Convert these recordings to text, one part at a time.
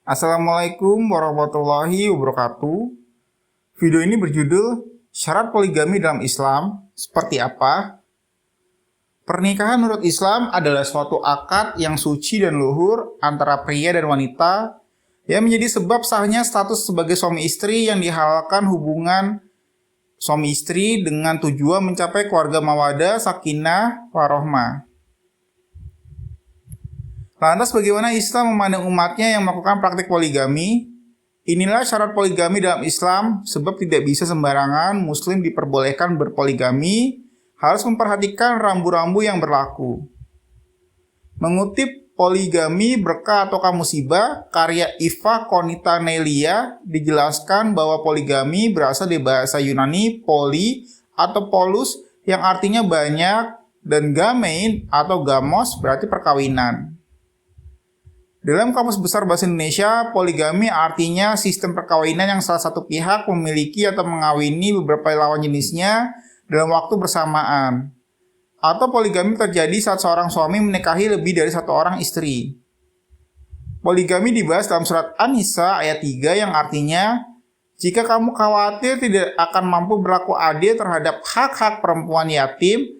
Assalamualaikum warahmatullahi wabarakatuh. Video ini berjudul Syarat Poligami dalam Islam seperti apa? Pernikahan menurut Islam adalah suatu akad yang suci dan luhur antara pria dan wanita yang menjadi sebab sahnya status sebagai suami istri yang dihalalkan hubungan suami istri dengan tujuan mencapai keluarga mawadah, sakinah, warohmah. Lantas bagaimana Islam memandang umatnya yang melakukan praktik poligami? Inilah syarat poligami dalam Islam, sebab tidak bisa sembarangan Muslim diperbolehkan berpoligami, harus memperhatikan rambu-rambu yang berlaku. Mengutip Poligami Berkah ataukah Musibah, karya Iva Konitanelia, dijelaskan bahwa poligami berasal dari bahasa Yunani poli atau polus yang artinya banyak, dan gamein atau gamos berarti perkawinan. Dalam Kamus Besar Bahasa Indonesia, poligami artinya sistem perkawinan yang salah satu pihak memiliki atau mengawini beberapa lawan jenisnya dalam waktu bersamaan. Atau poligami terjadi saat seorang suami menikahi lebih dari satu orang istri. Poligami dibahas dalam surat An-Nisa ayat 3 yang artinya, jika kamu khawatir tidak akan mampu berlaku adil terhadap hak-hak perempuan yatim,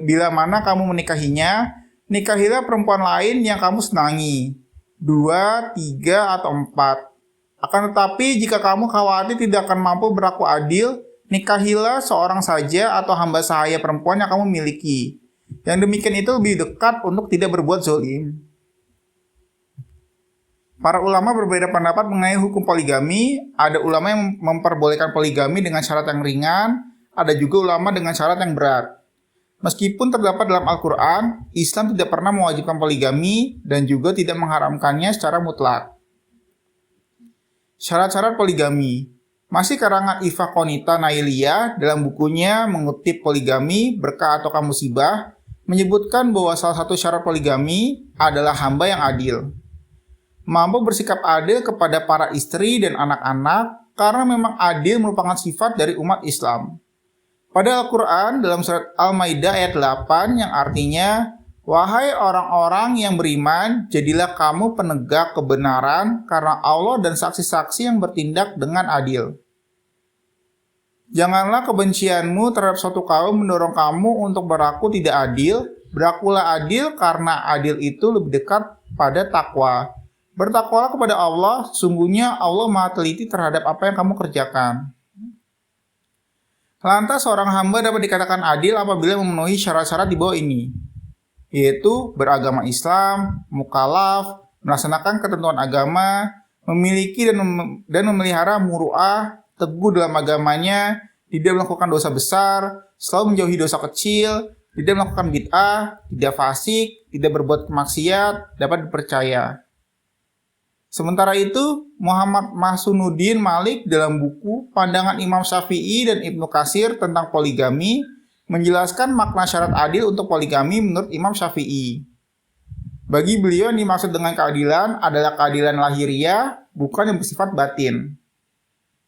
bila mana kamu menikahinya, nikahilah perempuan lain yang kamu senangi. 2, 3, atau 4. Akan tetapi jika kamu khawatir tidak akan mampu berlaku adil, nikahilah seorang saja atau hamba sahaya perempuan yang kamu miliki. Yang demikian itu lebih dekat untuk tidak berbuat zalim. Para ulama berbeda pendapat mengenai hukum poligami. Ada ulama yang memperbolehkan poligami dengan syarat yang ringan, ada juga ulama dengan syarat yang berat. Meskipun terdapat dalam Al-Quran, Islam tidak pernah mewajibkan poligami dan juga tidak mengharamkannya secara mutlak. Syarat-syarat poligami. Masih karangan Iva Konitanelia dalam bukunya Mengutip Poligami Berkah ataukah Musibah, menyebutkan bahwa salah satu syarat poligami adalah hamba yang adil. Mampu bersikap adil kepada para istri dan anak-anak karena memang adil merupakan sifat dari umat Islam. Pada Al-Quran dalam surat Al-Maidah ayat 8 yang artinya, wahai orang-orang yang beriman, jadilah kamu penegak kebenaran karena Allah dan saksi-saksi yang bertindak dengan adil. Janganlah kebencianmu terhadap suatu kaum mendorong kamu untuk berlaku tidak adil. Berlakulah adil karena adil itu lebih dekat pada takwa. Bertakwalah kepada Allah, sungguhnya Allah Maha teliti terhadap apa yang kamu kerjakan. Lantas seorang hamba dapat dikatakan adil apabila memenuhi syarat-syarat di bawah ini, yaitu beragama Islam, mukallaf, melaksanakan ketentuan agama, memiliki dan memelihara muru'ah, teguh dalam agamanya, tidak melakukan dosa besar, selalu menjauhi dosa kecil, tidak melakukan bid'ah, tidak fasik, tidak berbuat maksiat, dapat dipercaya. Sementara itu, Muhammad Mahsunuddin Malik dalam buku Pandangan Imam Syafi'i dan Ibnu Katsir tentang poligami menjelaskan makna syarat adil untuk poligami menurut Imam Syafi'i. Bagi beliau yang dimaksud dengan keadilan adalah keadilan lahiriah, bukan yang bersifat batin.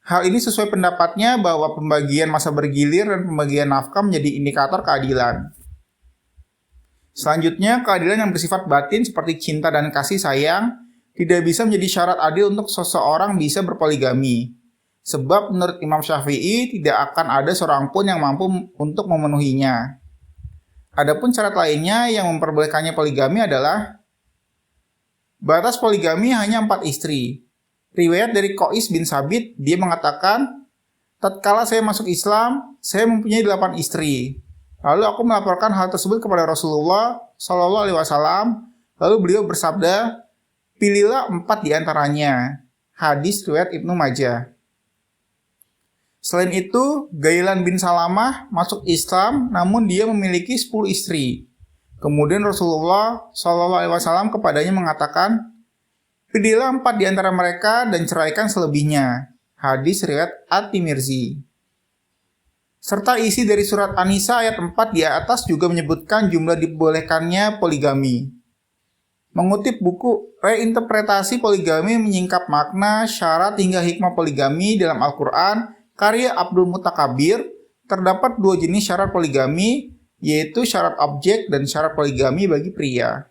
Hal ini sesuai pendapatnya bahwa pembagian masa bergilir dan pembagian nafkah menjadi indikator keadilan. Selanjutnya, keadilan yang bersifat batin seperti cinta dan kasih sayang tidak bisa menjadi syarat adil untuk seseorang bisa berpoligami. Sebab menurut Imam Syafi'i tidak akan ada seorang pun yang mampu untuk memenuhinya. Adapun syarat lainnya yang memperbolehkannya poligami adalah batas poligami hanya 4 istri. Riwayat dari Qais bin Sabit, dia mengatakan, tatkala saya masuk Islam, saya mempunyai 8 istri. Lalu aku melaporkan hal tersebut kepada Rasulullah SAW. Lalu beliau bersabda, pilihlah 4 di antaranya. Hadis riwayat Ibnu Majah. Selain itu, Gailan bin Salamah masuk Islam namun dia memiliki 10 istri. Kemudian Rasulullah SAW kepadanya mengatakan, pilihlah 4 di antara mereka dan ceraikan selebihnya. Hadis riwayat At-Tirmizi. Serta isi dari surat An-Nisa ayat 4 di atas juga menyebutkan jumlah dibolehkannya poligami. Mengutip buku Reinterpretasi Poligami Menyingkap Makna, Syarat hingga Hikmah Poligami dalam Al-Quran, karya Abdul Mutakabir, terdapat 2 jenis syarat poligami, yaitu syarat objek dan syarat poligami bagi pria.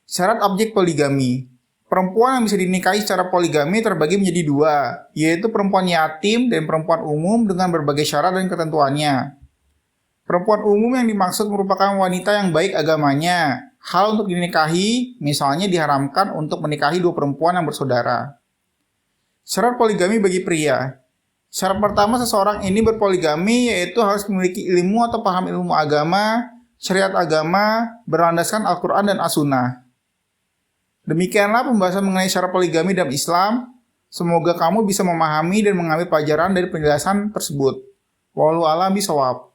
Syarat objek poligami. Perempuan yang bisa dinikahi secara poligami terbagi menjadi dua, yaitu perempuan yatim dan perempuan umum dengan berbagai syarat dan ketentuannya. Perempuan umum yang dimaksud merupakan wanita yang baik agamanya. Hal untuk dinikahi, misalnya diharamkan untuk menikahi dua perempuan yang bersaudara. Syarat poligami bagi pria. Syarat pertama seseorang ini berpoligami yaitu harus memiliki ilmu atau paham ilmu agama, syariat agama, berlandaskan Al-Quran dan As-Sunnah. Demikianlah pembahasan mengenai syarat poligami dalam Islam. Semoga kamu bisa memahami dan mengambil pelajaran dari penjelasan tersebut. Wallahu a'lam bishawab.